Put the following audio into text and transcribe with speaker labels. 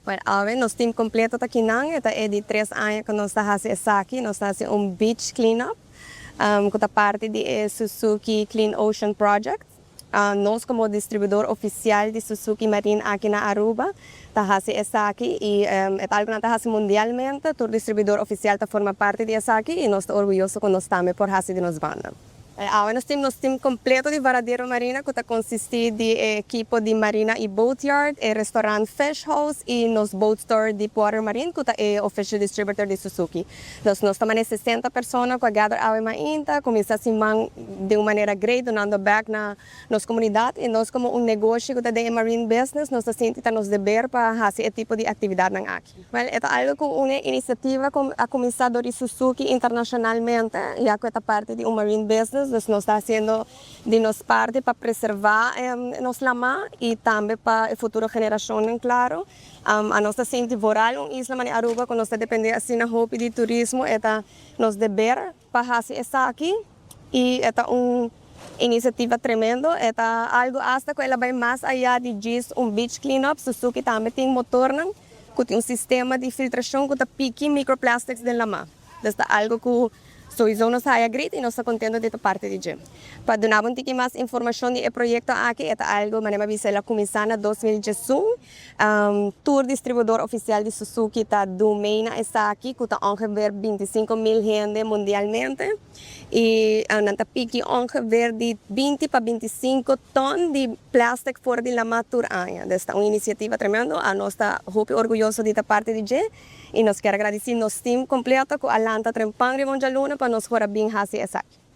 Speaker 1: Bueno, ahora nos team completo está aqui não, está de 3 anos que nós está fazendo aqui, nós está fazendo beach cleanup, com a parte de Suzuki Clean Ocean Project. Nós como distribuidor oficial de Suzuki Marine aqui na Aruba, está fazendo isso aqui e é algo que está fazendo mundialmente, todo distribuidor oficial está forma parte disso aqui e nós estamos orgulhosos que nós estamos por fazer de nos banda. Agora nós temos um time completo de varadeiro marina que consiste de equipo de marina e boat yard, restaurante Fish House e nos boat store Deepwater Marine que é official distributor de Suzuki. Então nós estamos 60 pessoas que gather ao mainta, começa assim de uma maneira great, donando back na nossa comunidade e nós como negócio que é marine business, nós tentamos dever para fazer esse tipo de atividade aqui. Well, é algo com uma iniciativa que a começado de Suzuki internacionalmente, já que é parte de marine business. Nós estamos fazendo de nossa parte para preservar nossa lama e também para a futura geração, claro. A nossa gente moral em Isla Mani Aruba, quando nós dependemos assim na roupa de turismo, é nos dever para fazer isso aqui e é uma iniciativa tremenda, é algo hasta que ela vai mais allá de beach cleanup. Suzuki também tem motor, que tem sistema de filtração que pique microplastics da lama. Então é algo que sowieso nos haya grit e nós estamos contentos de esta parte de gym. Para dar um pouco mais informação do projeto aqui, é algo que nós vamos começar em 2021. Tour distribuidor oficial de Suzuki está domain está aqui, que está ongeveer 25,000 gente mundialmente. E nós pique ongeveer de 20 para 25 ton de plástico fora de lama por ano. Esta é uma iniciativa tremenda. Nós estamos muito orgulhosos desta parte de gym. E nós queremos agradecer nosso time completo com a Lanta Trempang Rimonjaluna para nos fora bem fazer essa aqui.